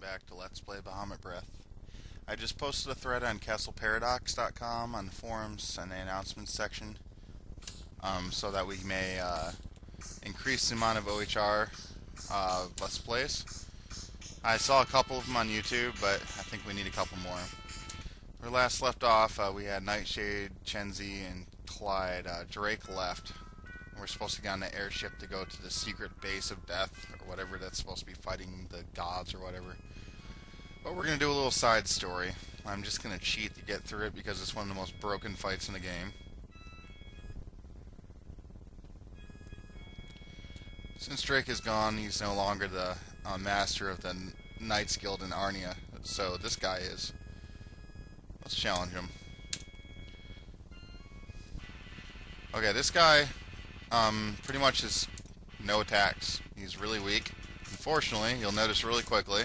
back to Let's Play Bahamut Breath. I just posted a thread on castleparadox.com on the forums and the announcements section, so that we may increase the amount of OHR Let's Plays. I saw a couple of them on YouTube, but I think we need a couple more. Where we last left off, we had Nightshade, Chenzi, and Clyde. Drake left. We're supposed to get on the airship to go to the secret base of death, or whatever that's supposed to be fighting the gods or whatever. But we're going to do a little side story. I'm just going to cheat to get through it because it's one of the most broken fights in the game. Since Drake is gone, he's no longer the master of the Knights Guild in Arnia, so this guy is. Let's challenge him. Okay, this guy pretty much is no attacks. He's really weak. Unfortunately, you'll notice really quickly,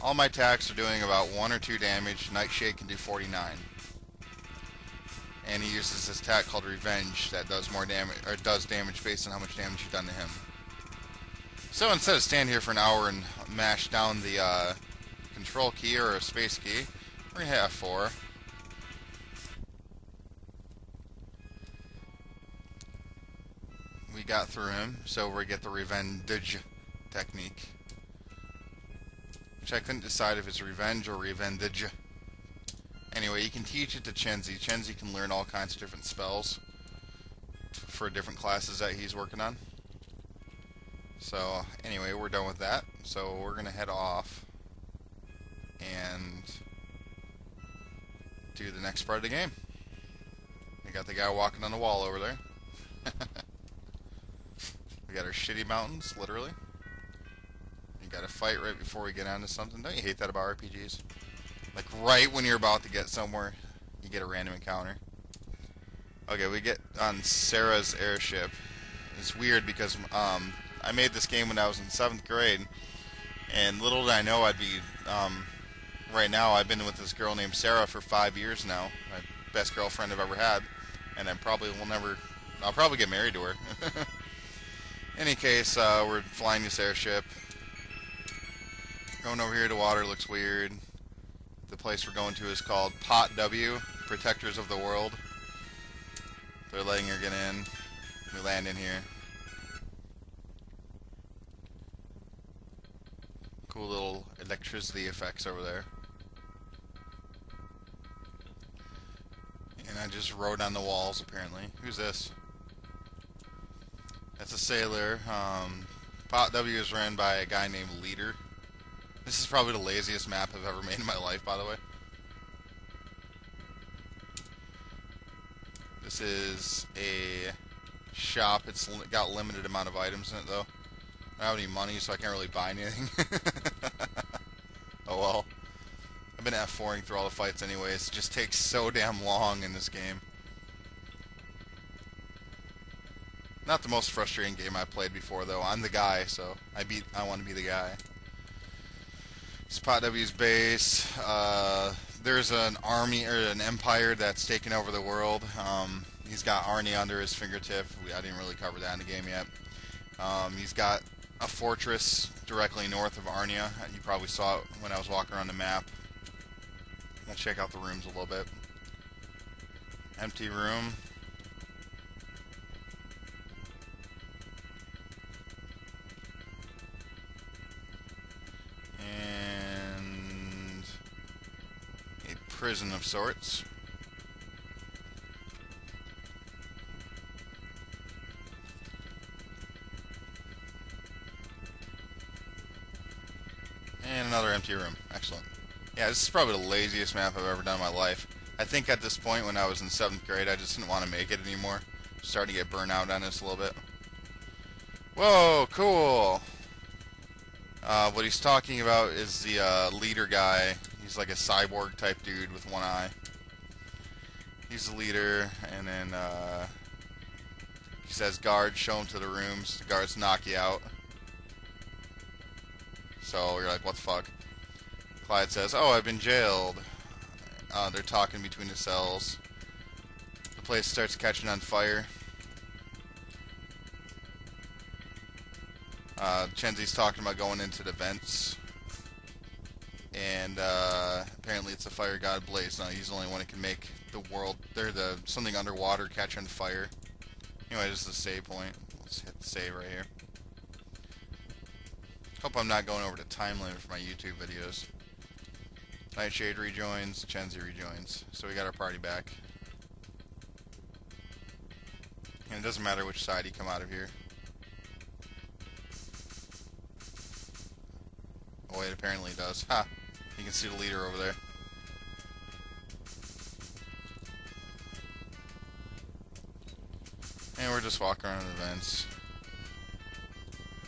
all my attacks are doing about 1 or 2 damage. Nightshade can do 49. And he uses this attack called Revenge that does more damage, or does damage based on how much damage you've done to him. So instead of stand here for an hour and mash down the control key or a space key, we're going to hit F4. We got through him, so we get the Revenge technique. Which I couldn't decide if it's Revenge or Revenge. Anyway, you can teach it to Chenzi. Chenzi can learn all kinds of different spells for different classes that he's working on. So, anyway, we're done with that. So, we're going to head off and do the next part of the game. We got the guy walking on the wall over there. We got our shitty mountains, literally. You gotta fight right before we get onto something. Don't you hate that about RPGs? Like, right when you're about to get somewhere, you get a random encounter. Okay, we get on Sarah's airship. It's weird because I made this game when I was in 7th grade, and little did I know I'd be, right now I've been with this girl named Sarah for 5 years now. My best girlfriend I've ever had, and I probably will never, I'll probably get married to her. Any case, we're flying this airship. Going over here to water looks weird. The place we're going to is called Pot W, Protectors of the World. They're letting her get in. We land in here. Cool little electricity effects over there. And I just rode on the walls, apparently. Who's this? That's a sailor. Pot W is ran by a guy named Leader. This is probably the laziest map I've ever made in my life, by the way. This is a shop. It's got limited amount of items in it, though. I don't have any money, so I can't really buy anything. Oh well. I've been F4ing through all the fights anyways. It just takes so damn long in this game. Not the most frustrating game I've played before, though. I'm the guy, so I want to be the guy. It's Pot W's base. There's an army, or an empire that's taken over the world. He's got Arnie under his fingertip. I didn't really cover that in the game yet. He's got a fortress directly north of Arnia. You probably saw it when I was walking around the map. We'll check out the rooms a little bit. Empty room. And a prison of sorts. And another empty room. Excellent. Yeah, this is probably the laziest map I've ever done in my life. I think at this point, when I was in 7th grade, I just didn't want to make it anymore. Starting to get burnt out on this a little bit. Whoa, cool! What he's talking about is the leader guy. He's like a cyborg type dude with one eye. He's the leader, and then he says, guards, show him to the rooms. The guards knock you out. So you're like, what the fuck? Clyde says, oh, I've been jailed. They're talking between the cells. The place starts catching on fire. Chenzi's talking about going into the vents. and apparently it's a fire god Blaze. Now he's the only one who can make the world, something underwater catch on fire. Anyway, this is the save point. Let's hit save right here. Hope I'm not going over the time limit for my YouTube videos. Nightshade rejoins, Chenzi rejoins. So we got our party back. And it doesn't matter which side you come out of here. Oh wait, apparently it does. Ha! You can see the leader over there. And we're just walking around events.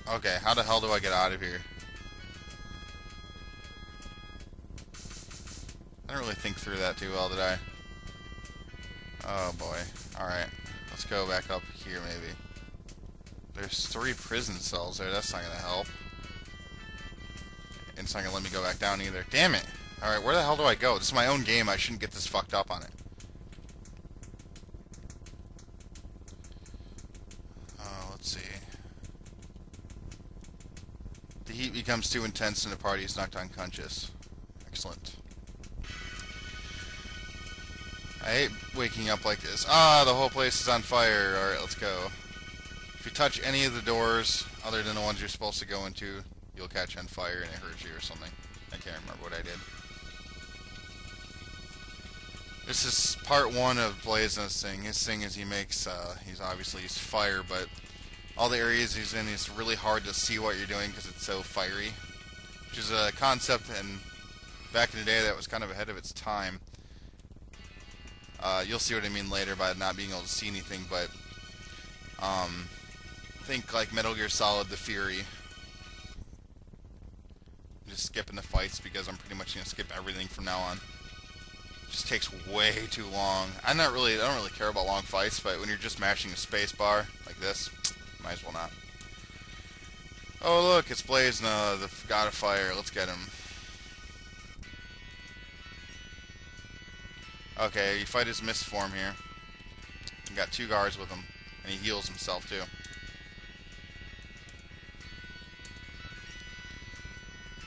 Okay, how the hell do I get out of here? I didn't really think through that too well, did I? Oh boy. Alright. Let's go back up here, maybe. There's 3 prison cells there. That's not gonna help. And it's not gonna let me go back down either. Damn it! Alright, where the hell do I go? This is my own game. I shouldn't get this fucked up on it. Let's see. The heat becomes too intense and the party is knocked unconscious. Excellent. I hate waking up like this. Ah, the whole place is on fire. Alright, let's go. If you touch any of the doors, other than the ones you're supposed to go into, you'll catch on fire and it hurts you or something. I can't remember what I did. This is part 1 of Blaze and his thing. His thing is he's obviously used fire, but all the areas he's in, it's really hard to see what you're doing because it's so fiery. Which is a concept, and back in the day that was kind of ahead of its time. You'll see what I mean later by not being able to see anything, but think like Metal Gear Solid: The Fury. I'm just skipping the fights because I'm pretty much gonna skip everything from now on. It just takes way too long. I don't really care about long fights, but when you're just mashing a space bar like this, might as well not. Oh look, it's Blaze, the god of fire. Let's get him. Okay, you fight his mist form here. You got 2 guards with him, and he heals himself too.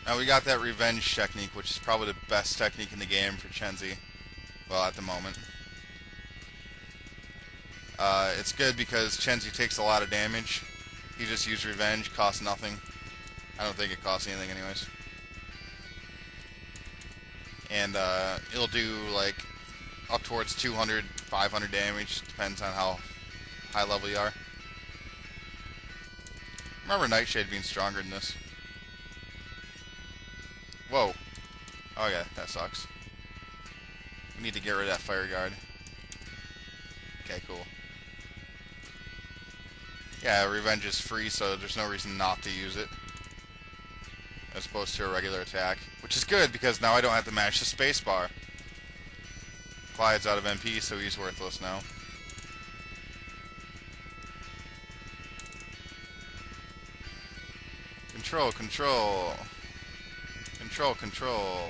Now we got that revenge technique, which is probably the best technique in the game for Chenzi. Well, at the moment. It's good because Chenzi takes a lot of damage. He just used revenge, costs nothing. I don't think it costs anything anyways. And it'll do like up towards 200, 500 damage, depends on how high level you are. Remember Nightshade being stronger than this. Whoa. Oh yeah, that sucks. We need to get rid of that fire guard. Okay, cool. Yeah, revenge is free, so there's no reason not to use it. As opposed to a regular attack. Which is good, because now I don't have to mash the spacebar. Clyde's out of MP, so he's worthless now. Control, control. Control, control.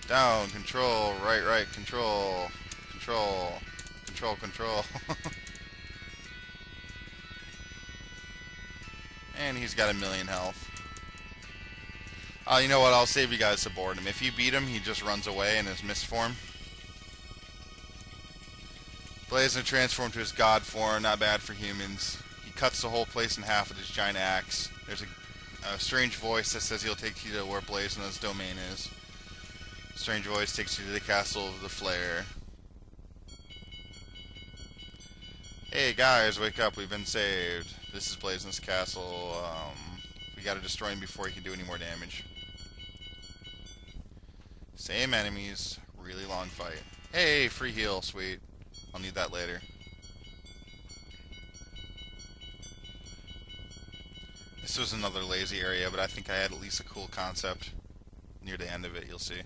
Down, control, right, control. Control. Control, control. And he's got 1,000,000 health. You know what, I'll save you guys the boredom. If you beat him, he just runs away in his mist form. Blaze and transform to his god form, not bad for humans. He cuts the whole place in half with his giant axe. There's a strange voice that says he'll take you to where Blaze's domain is. Strange voice takes you to the castle of the flare. Hey guys, wake up, we've been saved. This is Blaze's castle. We gotta destroy him before he can do any more damage. Same enemies, really long fight. Hey, free heal, sweet. I'll need that later. This was another lazy area, but I think I had at least a cool concept. Near the end of it, you'll see.